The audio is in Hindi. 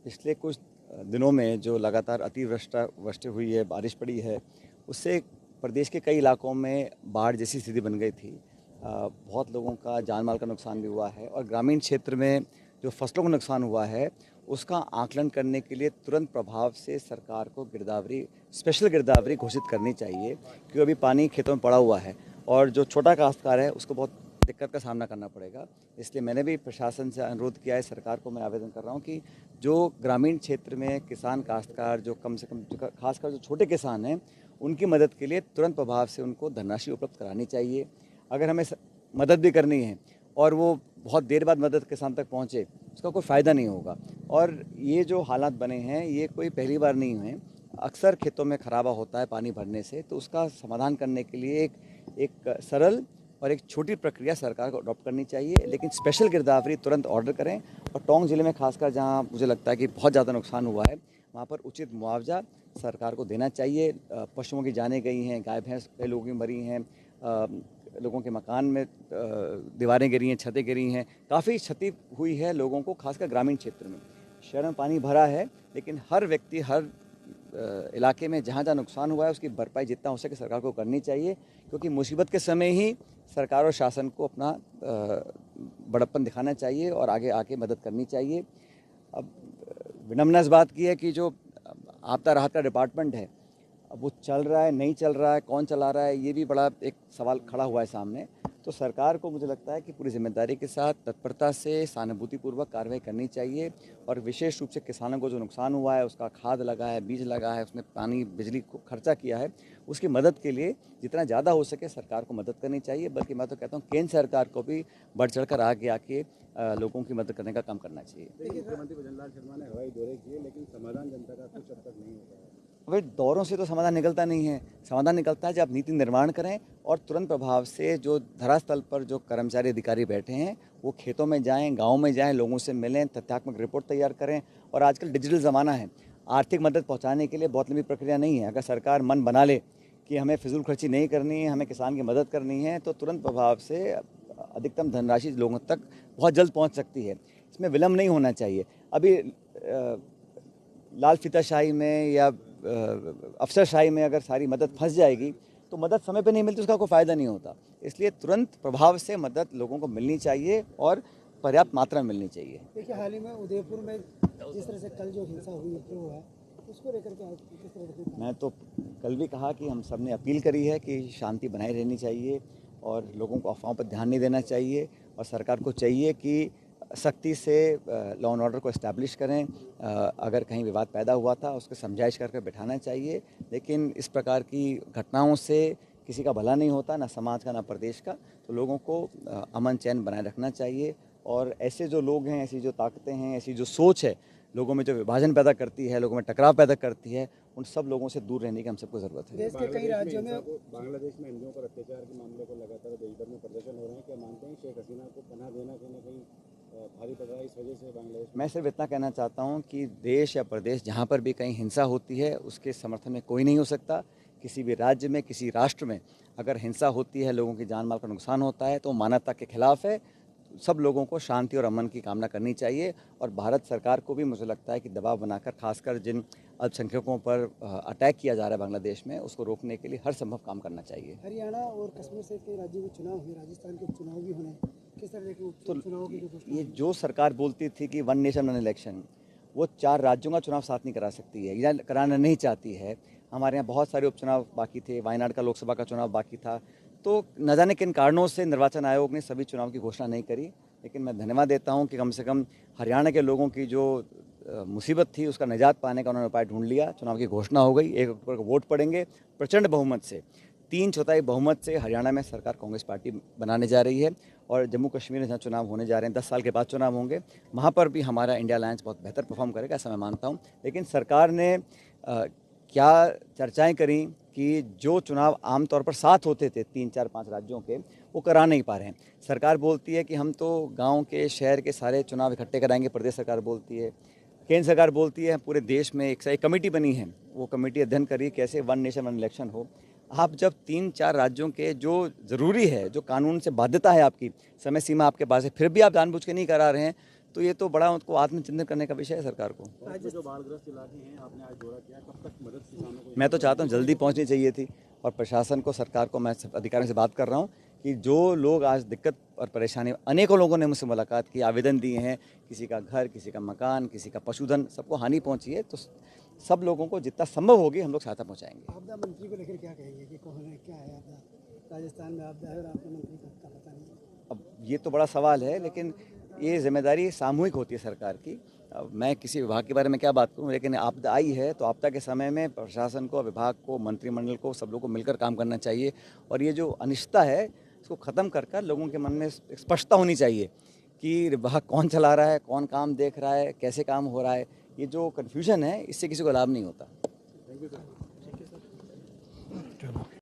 पिछले कुछ दिनों में जो लगातार अतिवृष्टि हुई है, बारिश पड़ी है, उससे प्रदेश के कई इलाकों में बाढ़ जैसी स्थिति बन गई थी। बहुत लोगों का जान माल का नुकसान भी हुआ है और ग्रामीण क्षेत्र में जो फसलों का नुकसान हुआ है, उसका आकलन करने के लिए तुरंत प्रभाव से सरकार को स्पेशल गिरदावरी घोषित करनी चाहिए, क्योंकि अभी पानी खेतों में पड़ा हुआ है और जो छोटा काश्तकार है उसको बहुत दिक्कत का सामना करना पड़ेगा। इसलिए मैंने भी प्रशासन से अनुरोध किया है, सरकार को मैं आवेदन कर रहा हूँ कि जो ग्रामीण क्षेत्र में किसान काश्तकार जो कम से कम खासकर जो छोटे किसान हैं, उनकी मदद के लिए तुरंत प्रभाव से उनको धनराशि उपलब्ध करानी चाहिए। अगर हमें मदद भी करनी है और वो बहुत देर बाद मदद किसान तक पहुँचे, उसका कोई फ़ायदा नहीं होगा। और ये जो हालात बने हैं, ये कोई पहली बार नहीं हुए। अक्सर खेतों में खराबा होता है पानी भरने से, तो उसका समाधान करने के लिए एक सरल और एक छोटी प्रक्रिया सरकार को अडॉप्ट करनी चाहिए, लेकिन स्पेशल गिरदावरी तुरंत ऑर्डर करें। और टोंक जिले में खासकर जहां मुझे लगता है कि बहुत ज़्यादा नुकसान हुआ है, वहां पर उचित मुआवजा सरकार को देना चाहिए। पशुओं की जानें गई हैं, गाय भैंस कई लोगों की मरी हैं, लोगों के मकान में दीवारें गिरी हैं, छतें गिरी हैं, काफ़ी क्षति हुई है लोगों को, खासकर ग्रामीण क्षेत्र में। शहर में पानी भरा है, लेकिन हर व्यक्ति हर इलाके में जहाँ जहाँ नुकसान हुआ है उसकी भरपाई जितना हो सके सरकार को करनी चाहिए, क्योंकि मुसीबत के समय ही सरकार और शासन को अपना बड़प्पन दिखाना चाहिए और आगे आके मदद करनी चाहिए। अब विडम्बना इस बात की है कि जो आपदा राहत का डिपार्टमेंट है, अब वो चल रहा है नहीं चल रहा है, कौन चला रहा है, ये भी बड़ा एक सवाल खड़ा हुआ है सामने। तो सरकार को मुझे लगता है कि पूरी जिम्मेदारी के साथ तत्परता से सहानुभूतिपूर्वक कार्रवाई करनी चाहिए और विशेष रूप से किसानों को जो नुकसान हुआ है, उसका खाद लगा है, बीज लगा है, उसने पानी बिजली को खर्चा किया है, उसकी मदद के लिए जितना ज़्यादा हो सके सरकार को मदद करनी चाहिए। बल्कि मैं तो कहता हूँ केंद्र सरकार को भी बढ़ चढ़ कर आगे आके लोगों की मदद करने का काम करना चाहिए। मुख्यमंत्री भजनलाल शर्मा ने हवाई दौरे किए, लेकिन समाधान जनता का कुछ अब तक नहीं हो पाया। भाई दौरों से तो समाधान निकलता नहीं है। समाधान निकलता है जब आप नीति निर्माण करें और तुरंत प्रभाव से जो धरातल पर जो कर्मचारी अधिकारी बैठे हैं वो खेतों में जाएं, गाँव में जाएं, लोगों से मिलें, तथ्यात्मक रिपोर्ट तैयार करें। और आजकल डिजिटल ज़माना है, आर्थिक मदद पहुँचाने के लिए बहुत लंबी प्रक्रिया नहीं है। अगर सरकार मन बना ले कि हमें फिजूल खर्ची नहीं करनी है, हमें किसान की मदद करनी है, तो तुरंत प्रभाव से अधिकतम धनराशि लोगों तक बहुत जल्द पहुँच सकती है। इसमें विलम्ब नहीं होना चाहिए। अभी लाल फीताशाही में या अफसरशाही में अगर सारी मदद फंस जाएगी तो मदद समय पे नहीं मिलती, उसका कोई फ़ायदा नहीं होता। इसलिए तुरंत प्रभाव से मदद लोगों को मिलनी चाहिए और पर्याप्त मात्रा में मिलनी चाहिए। देखिए, हाल ही में उदयपुर में जिस तरह से कल जो हिंसा हुई है, उसको लेकर के किस तरह से? मैं तो कल भी कहा कि हम सब ने अपील करी है कि शांति बनाई रहनी चाहिए और लोगों को अफवाहों पर ध्यान नहीं देना चाहिए और सरकार को चाहिए कि सख्ती से लॉ एंड ऑर्डर को इस्टेब्लिश करें। अगर कहीं विवाद पैदा हुआ था उसको समझाइश करके बिठाना चाहिए, लेकिन इस प्रकार की घटनाओं से किसी का भला नहीं होता, ना समाज का ना प्रदेश का। तो लोगों को अमन चैन बनाए रखना चाहिए और ऐसे जो लोग हैं, ऐसी जो ताकतें हैं, ऐसी जो सोच है लोगों में, जो विभाजन पैदा करती है, लोगों में टकराव पैदा करती है, उन सब लोगों से दूर रहने की हम सबको ज़रूरत है। देश के कई राज्यों में बांग्लादेश में हिंदुओं पर अत्याचार के मामले को लगातार देश भर में प्रदर्शन हो रहे हैं। क्या मानते हैं शेख हसीना को पनाह देना कहीं ना कहीं भारी पड़ रहा है इस वजह से बांग्लादेश? मैं सिर्फ इतना कहना चाहता हूँ कि देश या प्रदेश जहाँ पर भी कहीं हिंसा होती है उसके समर्थन में कोई नहीं हो सकता। किसी भी राज्य में, किसी राष्ट्र में अगर हिंसा होती है, लोगों की जान माल का नुकसान होता है, तो मानवता के खिलाफ है। सब लोगों को शांति और अमन की कामना करनी चाहिए और भारत सरकार को भी मुझे लगता है कि दबाव बनाकर खासकर जिन अल्पसंख्यकों पर अटैक किया जा रहा है बांग्लादेश में, उसको रोकने के लिए हर संभव काम करना चाहिए। हरियाणा और कश्मीर से कई राज्यों में चुनाव हुए, राजस्थान के चुनाव भी होने, किस तरह के तो चुनाव की घोषणा? ये जो सरकार बोलती थी कि वन नेशन वन इलेक्शन, वो 4 राज्यों का चुनाव साथ नहीं करा सकती है या कराना नहीं चाहती है। हमारे यहाँ बहुत सारे उपचुनाव बाकी थे, वायनाड का लोकसभा का चुनाव बाकी था, तो न जाने किन कारणों से निर्वाचन आयोग ने सभी चुनाव की घोषणा नहीं करी। लेकिन मैं धन्यवाद देता हूँ कि कम से कम हरियाणा के लोगों की जो मुसीबत थी उसका निजात पाने का उन्होंने उपाय ढूंढ लिया। चुनाव की घोषणा हो गई, 1 अक्टूबर को वोट पड़ेंगे। प्रचंड बहुमत से 3/4 बहुमत से हरियाणा में सरकार कांग्रेस पार्टी बनाने जा रही है और जम्मू कश्मीर में जहाँ चुनाव होने जा रहे हैं, 10 साल के बाद चुनाव होंगे, वहाँ पर भी हमारा इंडिया अलायंस बहुत बेहतर परफॉर्म करेगा, ऐसा मैं मानता हूँ। लेकिन सरकार ने क्या चर्चाएं करी कि जो चुनाव आमतौर पर साथ होते थे 3, 4, 5 राज्यों के, वो करा नहीं पा रहे हैं। सरकार बोलती है कि हम तो गांव के, शहर के सारे चुनाव इकट्ठे कराएंगे, प्रदेश सरकार बोलती है। केंद्र सरकार बोलती है पूरे देश में एक कमेटी बनी है, वो कमेटी अध्ययन करी कैसे वन नेशन वन इलेक्शन हो। आप जब 3-4 राज्यों के जो ज़रूरी है, जो कानून से बाध्यता है, आपकी समय सीमा आपके पास है, फिर भी आप जानबूझ के नहीं करा रहे हैं, तो ये तो बड़ा उनको आत्मचिंतन करने का विषय है सरकार को। जो बाढ़ग्रस्त इलाके हैं आपने आज दौरा किया, कब तक मदद किसानों को? मैं तो चाहता हूँ जल्दी पहुँचनी चाहिए थी, और प्रशासन को, सरकार को, मैं अधिकारियों से बात कर रहा हूँ कि जो लोग आज दिक्कत और परेशानी, अनेकों लोगों ने मुझसे मुलाकात की, आवेदन दिए हैं, किसी का घर, किसी का मकान, किसी का पशुधन, सबको हानि पहुँची है, तो सब लोगों को जितना संभव होगी हम लोग सहायता पहुँचाएंगे। आपदा मंत्री को लेकर क्या कहेंगे कि कौन है, क्या है आपदा? राजस्थान में आपदा है और आपदा मंत्री का पता नहीं है। अब ये तो बड़ा सवाल है, लेकिन ये जिम्मेदारी सामूहिक होती है सरकार की। अब मैं किसी विभाग के बारे में क्या बात करूं, लेकिन आपदा आई है तो आपदा के समय में प्रशासन को, विभाग को, मंत्रिमंडल को, सब लोगों को मिलकर काम करना चाहिए। और ये जो अनिश्चितता है इसको ख़त्म कर लोगों के मन में स्पष्टता होनी चाहिए कि विभाग कौन चला रहा है, कौन काम देख रहा है, कैसे काम हो रहा है। ये जो कन्फ्यूजन है इससे किसी को लाभ नहीं होता। Thank you sir.